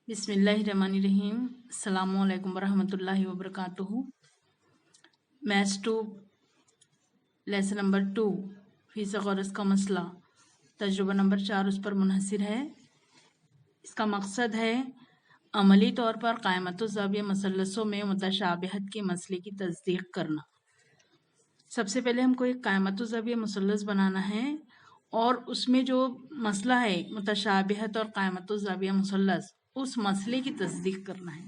बिस्मिल्लाहिर्रहमानिर्रहीम। अस्सलामुअलैकुम वरहमतुल्लाहि वबरकातुहू। मैथ्स 2 लेसन नंबर 2 फ़ीसद गरज का मसला तजुर्बा नंबर 4 उस पर मुनहसर है। इसका मकसद है अमली तौर पर क़ाइमतुज़्ज़ाविया मसलसों में मुतशाबिहत के मसले की तस्दीक करना। सबसे पहले हमको एक क़ाइमतुज़्ज़ाविया मुसल्लस बनाना है और उसमें जो मसला है मुतशाबिहत और क़ाइमतुज़्ज़ाविया मुसल्लस, उस मसले की तस्दीक करना है।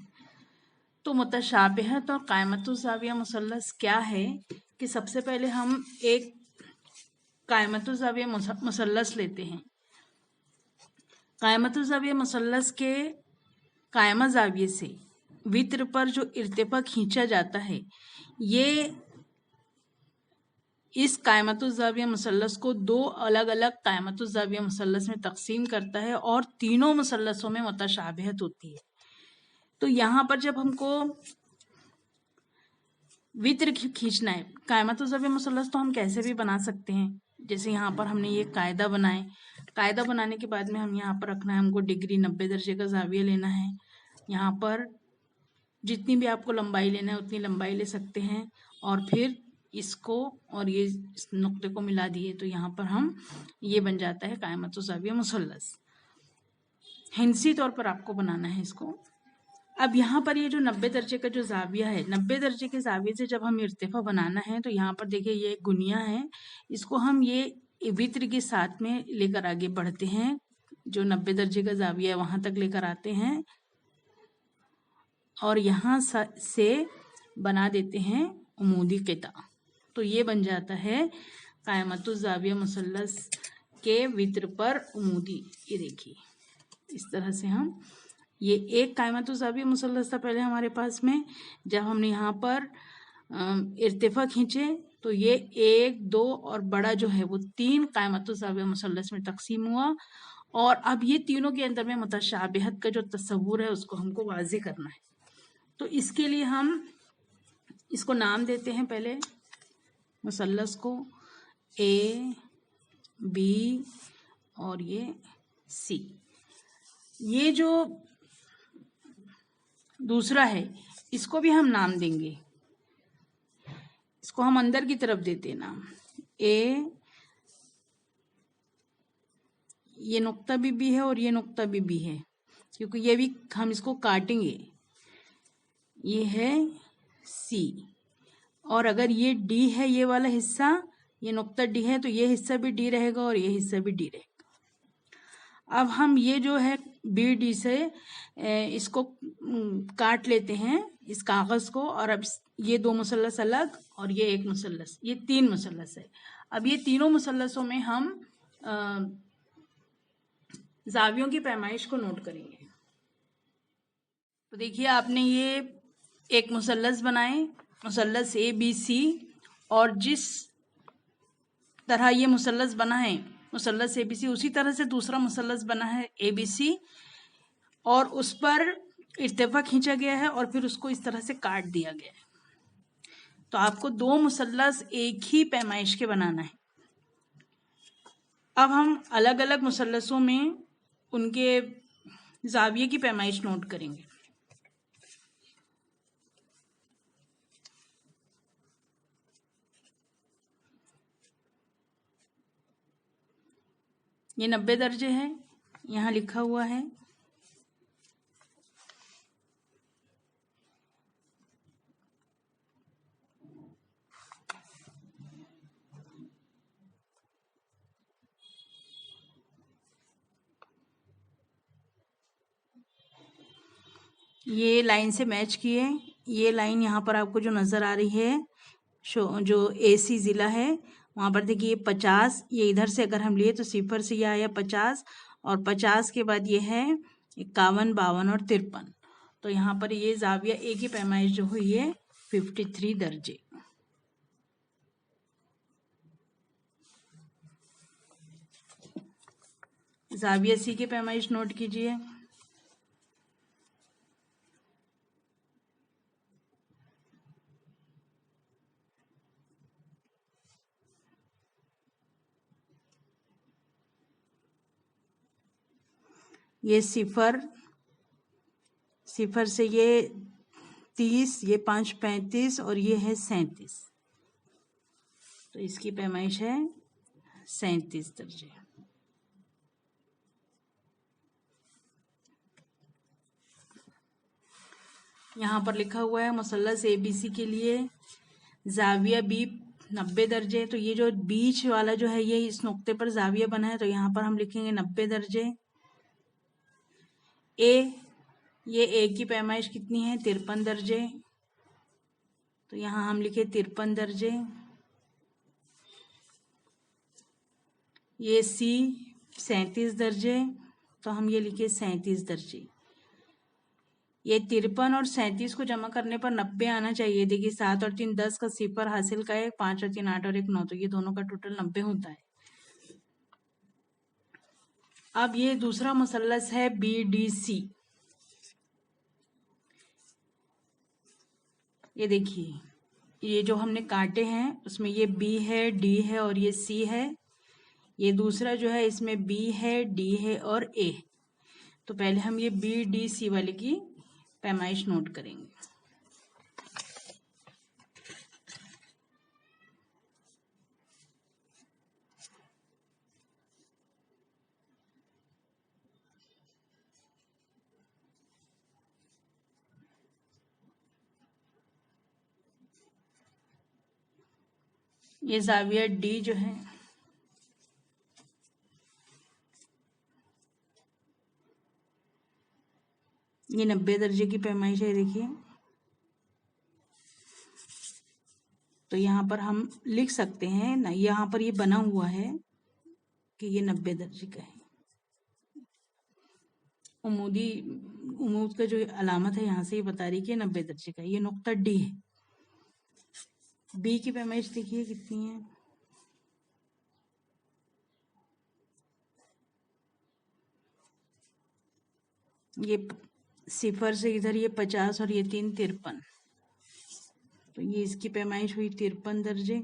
तो मुतशाबिहत और क़ाइमतुज़्ज़ाविया मुसल्लस क्या है कि सबसे पहले हम एक क़ाइमतुज़्ज़ाविया मुसल्लस लेते हैं। क़ाइमतुज़्ज़ाविया मुसल्लस के कायमा ज़ाविये से वित्र पर जो इर्तिफ़ा खींचा जाता है, ये इस क़ाइमतुज़्ज़ाविया मुसल्लस को दो अलग अलग क़ाइमतुज़्ज़ाविया मुसल्लस में तक़सीम करता है और तीनों मुसल्लसों में मुतशाबिहत होती है। तो यहाँ पर जब हमको वित्र खींचना है, क़ाइमतुज़्ज़ाविया मुसल्लस तो हम कैसे भी बना सकते हैं। जैसे यहाँ पर हमने ये कायदा बनाए, कायदा बनाने के बाद में हम यहाँ पर रखना है, हमको डिग्री 90 दर्जे का ज़ाविया लेना है। यहाँ पर जितनी भी आपको लंबाई लेना है उतनी लंबाई ले सकते हैं और फिर इसको और ये इस नुक्ते को मिला दिए तो यहाँ पर हम ये बन जाता है क़ाइमतुज़्ज़ाविया मुसल्लस। हिंसी तौर पर आपको बनाना है इसको। अब यहाँ पर ये जो 90 दर्जे का जो ज़ाविया है, 90 दर्जे के ज़ाविये से जब हम इर्तिफ़ा बनाना है तो यहाँ पर देखिए ये एक गुनिया है, इसको हम ये वित्र के साथ में लेकर आगे बढ़ते हैं। जो 90 दर्जे का ज़ाविया है वहाँ तक लेकर आते हैं और यहाँ से बना देते हैं उमूदी क़िता। तो ये बन जाता है क़ाइमतुज़्ज़ाविया मुसल्लस के वित्र पर उमूदी। ये देखिए इस तरह से हम ये एक क़ाइमतुज़्ज़ाविया मुसल्लस था पहले हमारे पास में। जब हमने यहाँ पर इर्तिफ़ा खींचे तो ये 1, 2 और बड़ा जो है वो 3 क़ाइमतुज़्ज़ाविया मुसल्लस में तक़सीम हुआ और अब ये तीनों के अंदर में मुतशाबिहत का जो तस्वुर है उसको हमको वाज़े करना है। तो इसके लिए हम इसको नाम देते हैं पहले मुसल्लस को ए, बी और ये सी। ये जो दूसरा है इसको भी हम नाम देंगे, इसको हम अंदर की तरफ देते हैं नाम ए। ये नुक्ता भी है और ये नुक्ता भी है क्योंकि ये भी हम इसको काटेंगे। ये है सी और अगर ये डी है, ये वाला हिस्सा, ये नुक्ता डी है तो ये हिस्सा भी डी रहेगा और ये हिस्सा भी डी रहेगा। अब हम ये जो है बी डी से इसको काट लेते हैं इस कागज़ को और अब ये दो मुसल्लस अलग और ये एक मुसल्लस, ये 3 मुसल्लस है। अब ये तीनों मुसल्लसों में हम ज़ावियों की पैमाइश को नोट करेंगे। तो देखिए आपने ये एक मुसल्लस बनाए, मुसल्लस ए बी सी, और जिस तरह ये मुसल्लस बना है मुसल्लस ए बी सी, उसी तरह से दूसरा मुसल्लस बना है ए बी सी और उस पर इर्तिफ़ा खींचा गया है और फिर उसको इस तरह से काट दिया गया है। तो आपको 2 मुसल्लस एक ही पैमाइश के बनाना है। अब हम अलग अलग मुसल्लसों में उनके ज़ाविये की पैमाइश नोट करेंगे। ये 90 दर्जे है, यहाँ लिखा हुआ है। ये लाइन से मैच किए, ये लाइन यहाँ पर आपको जो नज़र आ रही है जो AC ज़िला है वहाँ पर देखिए 50, ये इधर से अगर हम लिए तो 0 से यह आया 50 और 50 के बाद ये है 51, 52 और 53। तो यहाँ पर ये ज़ाविया ए की पैमाइश जो हुई है 53 दर्जे। ज़ाविया सी की पैमाइश नोट कीजिए। ये 0, सिफर से ये 30, ये 5 35 और ये है 37। तो इसकी पैमाइश है 37 दर्जे। यहाँ पर लिखा हुआ है मुसल्लस ABC के लिए जाविया बी 90 दर्जे। तो ये जो बीच वाला जो है ये इस नुक्ते पर जाविया बना है, तो यहाँ पर हम लिखेंगे 90 दर्जे। ये ए की पैमाइश कितनी है? 53 दर्जे। तो यहाँ हम लिखे 53 दर्जे। ये सी 37 दर्जे, तो हम ये लिखे 37 दर्जे। ये 53 और 37 को जमा करने पर 90 आना चाहिए। देखिए 7 और 3 10 का सिफर हासिल का है, 5 और 3 8 और 1 9, तो ये दोनों का टोटल 90 होता है। अब ये दूसरा मुसल्लस है BDC। ये देखिए, ये जो हमने काटे हैं उसमें ये B है, D है और ये C है। ये दूसरा जो है इसमें B है, D है और A। तो पहले हम ये BDC वाले की पैमाइश नोट करेंगे। ये जाविया D जो है ये 90 दर्जे की पैमाइश है। देखिए, तो यहाँ पर हम लिख सकते हैं ना, यहाँ पर ये बना हुआ है कि ये 90 दर्जे का है। उमूद का जो अलामत है यहाँ से ये बता रही है कि 90 दर्जे का है। ये नुक्ता D है। B की पैमाइश देखिए कितनी है? ये सिफर से इधर ये 50 और ये 3 53, तो ये इसकी पैमाइश हुई 53 दर्जे।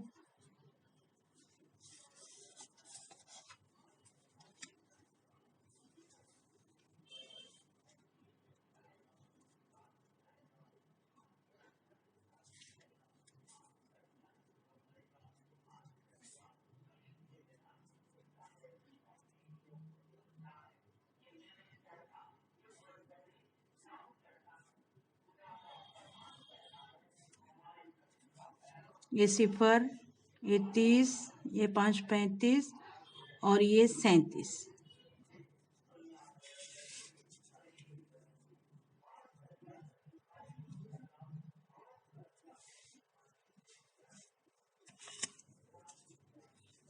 ये सिफर, ये 30, ये 5 35 और ये 37।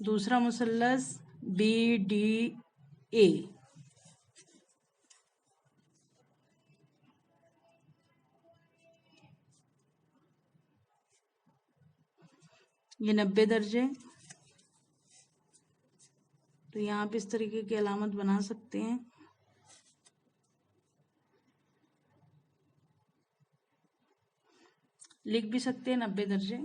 दूसरा मुसल्लस BDA। ये 90 दर्जे। तो यहाँ पे इस तरीके की अलामत बना सकते हैं। लिख भी सकते हैं 90 दर्जे।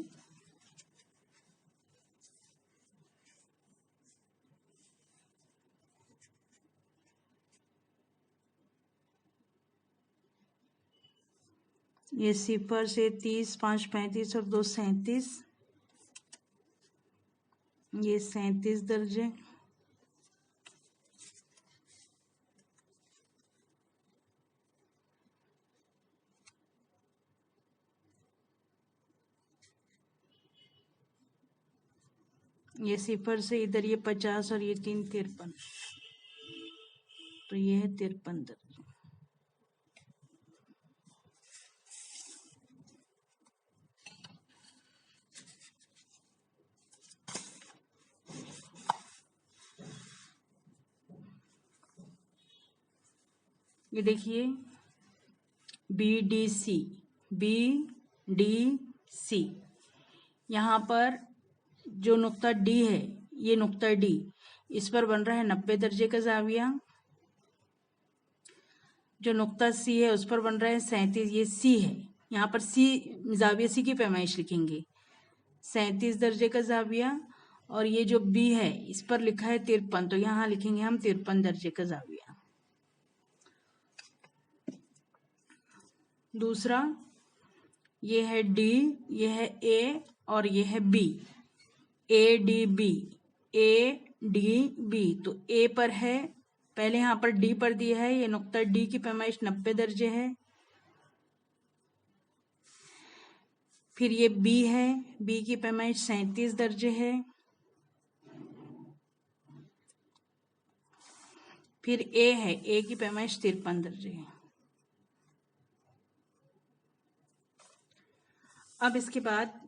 ये सिफर से 30, 5 35 और 2 37, ये 37 दर्जे। ये सिफर से इधर ये 50 और ये 3 53, तो ये है 53 दर्जे। ये देखिए BDC, यहाँ पर जो नुक्ता D है, ये नुक्ता D, इस पर बन रहा है 90 दर्जे का जाविया। जो नुक्ता C है उस पर बन रहा है 37, ये C है। यहाँ पर जाविया C की पैमाइश लिखेंगे 37 दर्जे का जाविया। और ये जो B है इस पर लिखा है 53, तो यहाँ लिखेंगे हम 53 दर्जे का जाविया। दूसरा ये है डी, ये है ए और ये है B, A D B, A D B. तो ए पर है, पहले यहाँ पर डी पर दिया है, ये नुक्ता डी की पैमाइश 90 दर्जे है। फिर ये बी है, बी की पैमाइश 37 दर्जे है। फिर ए है, ए की पैमाइश 53 दर्जे है। अब इसके बाद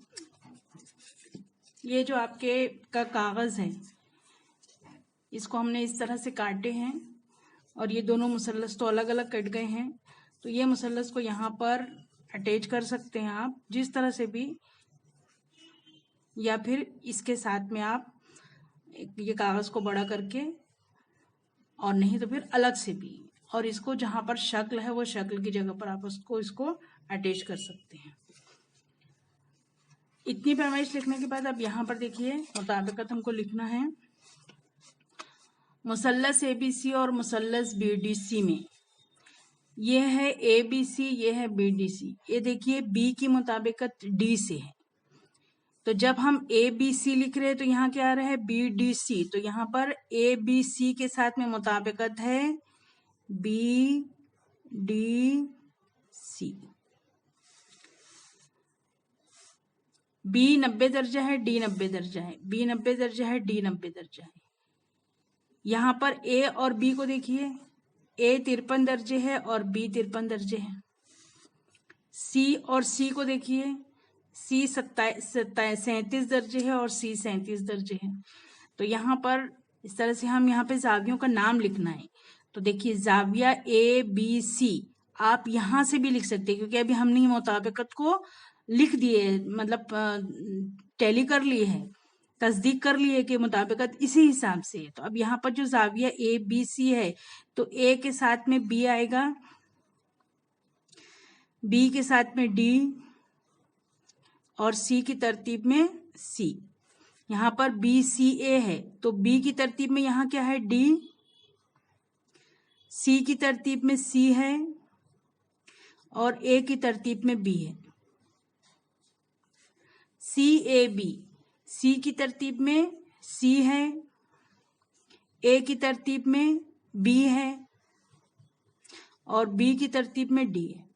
ये जो आपके का कागज है, इसको हमने इस तरह से काटे हैं और ये दोनों मुसल्लस तो अलग अलग कट गए हैं। तो ये मुसल्लस को यहाँ पर अटैच कर सकते हैं आप जिस तरह से भी, या फिर इसके साथ में आप ये कागज को बड़ा करके, और नहीं तो फिर अलग से भी, और इसको जहां पर शक्ल है वो शक्ल की जगह पर आप इसको अटैच कर सकते हैं। इतनी पैमाइश लिखने के बाद अब यहाँ पर देखिए मुताबिकत हमको लिखना है। मुसल्लस एबीसी और मुसल्लस बीडीसी में ये है एबीसी, ये है बीडीसी। ये देखिए बी की मुताबिकत डी से है, तो जब हम ए बी सी लिख रहे हैं तो यहाँ क्या आ रहा है बी डी सी। तो यहाँ पर ए बी सी के साथ में मुताबिकत है बी डी सी। बी 90 दर्जा है, डी 90 दर्जा है, बी 90 दर्जा है, डी 90 दर्जा है। यहाँ पर ए और बी को देखिए, ए 53 दर्जे है और बी 53 दर्जे है। सी और सी को देखिए, सी 37 दर्जे है और सी 37 दर्जे है। तो यहाँ पर इस तरह से हम यहाँ पे जावियों का नाम लिखना है। तो देखिए जाविया ए बी सी आप यहाँ से भी लिख सकते हैं, क्योंकि अभी हमने मुताबिकत को लिख दिए, मतलब टैली कर लिए है, तस्दीक कर लिए कि मुताबिकत इसी हिसाब से है। तो अब यहाँ पर जो जाविया ए बी सी है, तो ए के साथ में बी आएगा, बी के साथ में डी और सी की तरतीब में सी। यहाँ पर बी सी ए है, तो बी की तरतीब में यहाँ क्या है डी, सी की तरतीब में सी है और ए की तरतीब में बी है। सी ए बी, सी की तरतीब में सी है, ए की तरतीब में बी है और बी की तरतीब में डी है।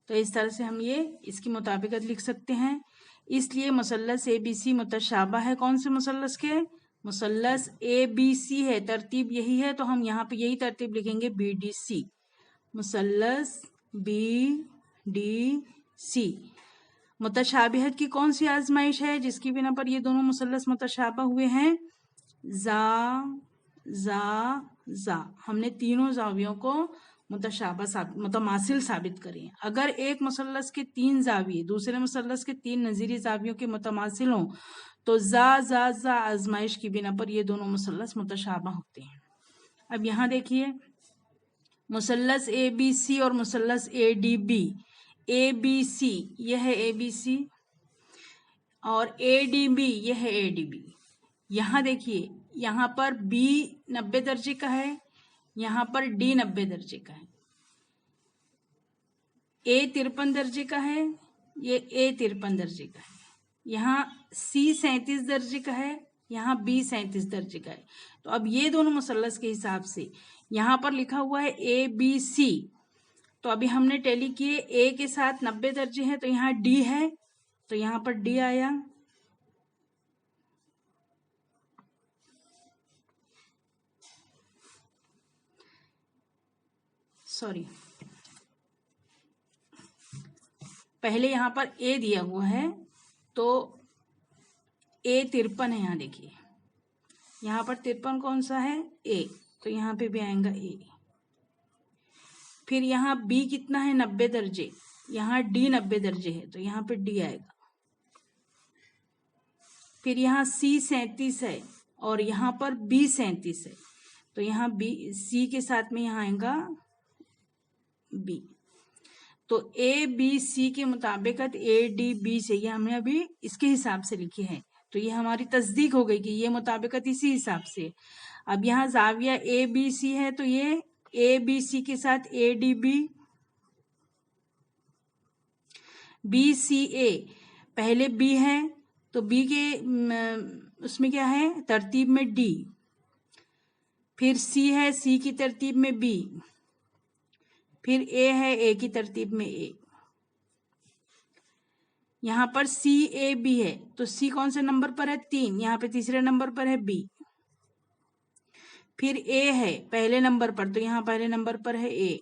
तो इस तरह से हम ये इसकी मुताबिकत लिख सकते हैं। इसलिए मुसल्लस ए बी सी मुतशाबा है कौन से मुसल्लस के, मुसल्लस ए बी सी है, तरतीब यही है, तो हम यहाँ पे यही तरतीब लिखेंगे बी डी सी, मुसल्लस बी डी सी। मुतशाबिहत की कौन सी आजमाइश है जिसकी बिना पर ये दोनों मुसल्लस मुतशाबा हुए हैं, जा। हमने तीनों जावियों को मुतमासिल साबित करें। अगर एक मुसल्लस के 3 जाविये दूसरे मुसल्लस के 3 नजीरी जावियों के मुतमासिल हों तो जा आजमाइश की बिना पर ये दोनों मुसल्लस मुतशाबा होते हैं। अब यहाँ देखिए मुसल्लस ए बी सी और मुसल्लस A D B, A B C यह है ए बी सी और ए डी बी यह है ए डी बी। यहाँ देखिए यहाँ पर बी 90 दर्जे का है, यहाँ पर डी 90 दर्जे का है, ए 53 दर्जे का है, ये ए 53 दर्जे का है, यहाँ सी 37 दर्जे का है, यहाँ बी 37 दर्जे का है। तो अब ये दोनों मुसल्लस के हिसाब से यहाँ पर लिखा हुआ है ए बी सी, तो अभी हमने टैली किए, ए के साथ 90 दर्जे हैं तो यहाँ डी है, तो यहाँ पर डी आया, सॉरी पहले यहाँ पर ए दिया हुआ है तो ए 53 है। यहाँ देखिए यहाँ पर 53 कौन सा है ए, तो यहाँ पे भी आएगा ए। फिर यहाँ बी कितना है 90 दर्जे, यहाँ डी 90 दर्जे है तो यहाँ पे डी आएगा। फिर यहाँ सी 37 है और यहाँ पर बी 37 है तो यहाँ बी सी के साथ में यहाँ आएगा बी। तो ए बी सी के मुताबिकत ए डी बी से, ये हमने अभी इसके हिसाब से लिखी है, तो ये हमारी तस्दीक हो गई कि ये मुताबिकत इसी हिसाब से। अब यहाँ जाविया ए बी सी है तो ये ए बी सी के साथ A D B B C A, पहले बी है तो बी के उसमें क्या है तरतीब में डी, फिर सी है सी की तरतीब में बी, फिर ए है ए की तरतीब में ए। यहाँ पर सी ए बी है तो सी कौन से नंबर पर है 3, यहाँ पे तीसरे नंबर पर है बी। फिर ए है पहले नंबर पर तो यहाँ पहले नंबर पर है ए।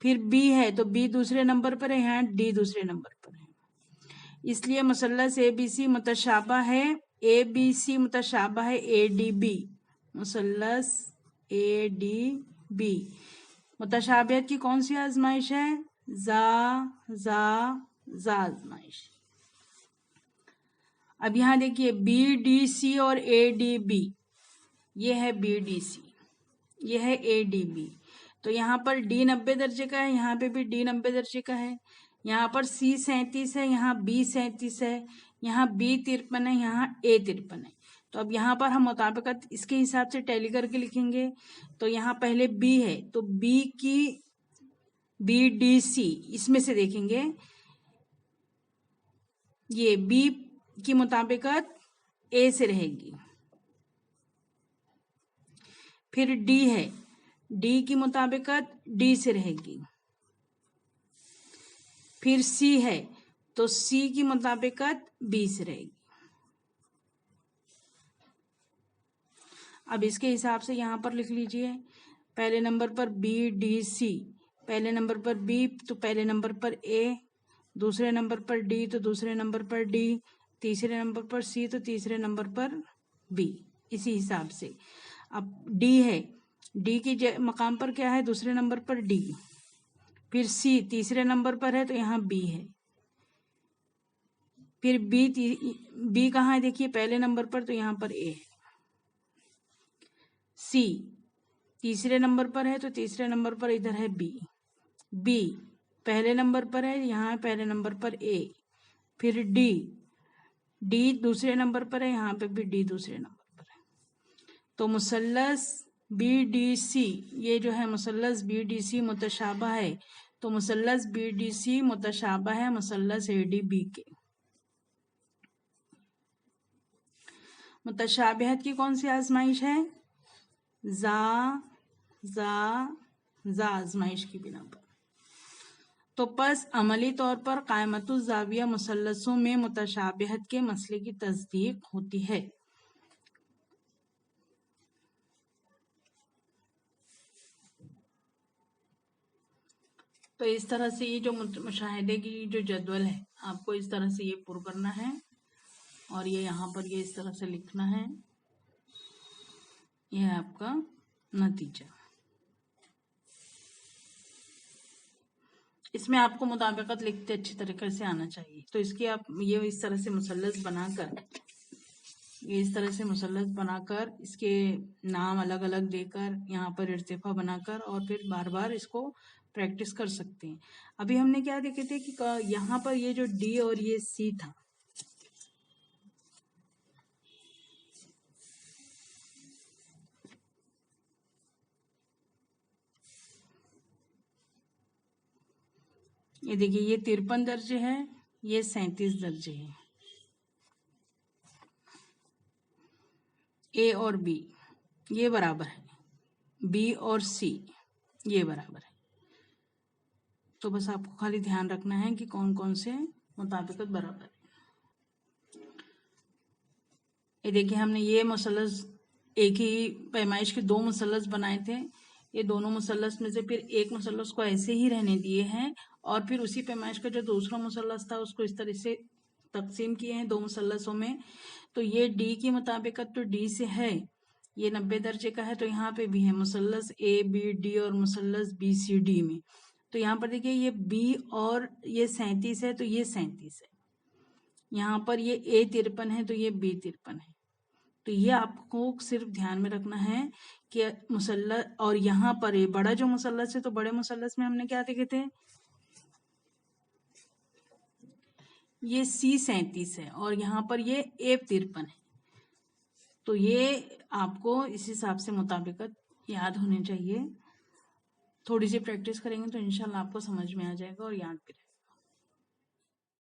फिर बी है तो बी दूसरे नंबर पर है, यहाँ डी दूसरे नंबर पर है। इसलिए मुसल्लस ए बी सी मुतशाबा है, ए बी सी मुतशाबा है ए डी बी, मुसल्लस ए डी बी। मुतशाबियत की कौन सी आजमाइश है? जा आजमाइश। अब यहाँ देखिए बी डी सी और ए डी बी, ये है बी डी सी, ये है ए डी बी। तो यहाँ पर डी 90 दर्जे का है, यहाँ पे भी डी 90 दर्जे का है। यहाँ पर सी 37 है, यहाँ बी 37 है, यहाँ बी 53 है, यहाँ ए 53 है। तो अब यहाँ पर हम मुताबिकत इसके हिसाब से टैली करके लिखेंगे। तो यहाँ पहले बी है तो बी की बी डी सी इसमें से देखेंगे, ये बी की मुताबिकत ए से रहेगी। फिर डी है, डी की मुताबिकत डी से रहेगी। फिर सी है तो सी की मुताबिकत बी से रहेगी। अब इसके हिसाब से यहाँ पर लिख लीजिए, पहले नंबर पर बी डी सी, पहले नंबर पर बी तो पहले नंबर पर ए, दूसरे नंबर पर डी तो दूसरे नंबर पर डी, तीसरे नंबर पर सी तो तीसरे नंबर पर बी, इसी हिसाब से। अब डी है, डी की मकाम पर क्या है दूसरे नंबर पर डी, फिर सी तीसरे नंबर पर है तो यहाँ बी है। फिर बी कहाँ है देखिए पहले नंबर पर तो यहाँ पर ए है। सी तीसरे नंबर पर है तो तीसरे नंबर पर इधर है बी, बी पहले नंबर पर है यहाँ पहले नंबर पर ए। फिर डी, डी दूसरे नंबर पर है, यहाँ पे भी डी दूसरे नंबर पर है। तो मुसल्लस बी डी सी, ये जो है मुसल्लस बी डी सी मुतशाबा है, तो मुसल्लस बी डी सी मुतशाबा है मुसल्लस ए डी बी के। मुतशाबिहत की कौन सी आजमाइश है? जा आजमाइश की बिना पर। तो बस अमली तौर पर कायमतुज़ ज़ाविया मुसल्लसों में मुतशाबिहत के मसले की तस्दीक होती है। तो इस तरह से ये जो मुशाहिदे की जो जदवल है आपको इस तरह से ये पुर करना है और ये यहाँ पर ये इस तरह से लिखना है। यह है आपका नतीजा। इसमें आपको मुताबिकत लिखते अच्छी तरीके से आना चाहिए। तो इसकी आप ये इस तरह से मुसल्लस बनाकर, ये इस तरह से मुसल्लस बनाकर इसके नाम अलग अलग देकर यहाँ पर इर्तिफा बनाकर और फिर बार बार इसको प्रैक्टिस कर सकते हैं। अभी हमने क्या देखे थे कि यहाँ पर ये जो डी और ये सी था, ये देखिए ये 53 दर्जे है, ये 37 दर्जे है। ए और बी ये बराबर है, बी और सी ये बराबर है। तो बस आपको खाली ध्यान रखना है कि कौन कौन से मुताबिकत बराबर है। ये देखिए हमने ये मुसल्लस एक ही पैमाइश के 2 मुसल्लस बनाए थे। ये दोनों मुसल्लस में से फिर एक मुसल्लस को ऐसे ही रहने दिए हैं और फिर उसी पैमाइश का जो दूसरा मुसल्लस था उसको इस तरह से तकसीम किए हैं 2 मुसल्लसों में। तो ये डी की मुताबिकत तो डी से है, ये 90 दर्जे का है, तो यहाँ पे भी है मुसल्लस ए बी डी और मुसल्लस बी सी डी में। तो यहाँ पर देखिए ये बी और ये 37 है तो ये 37 है, यहाँ पर ये ए 53 है तो ये बी 53 है। तो ये आपको सिर्फ ध्यान में रखना है कि मुसल्लस, और यहाँ पर ये बड़ा जो मुसल्लस है तो बड़े मुसल्लस में हमने क्या देखे थे, ये सी 37 है और यहाँ पर ये ए 53 है। तो ये आपको इस हिसाब से मुताबिकत याद होनी चाहिए। थोड़ी सी प्रैक्टिस करेंगे तो इंशाल्लाह आपको समझ में आ जाएगा और याद भी रहेगा।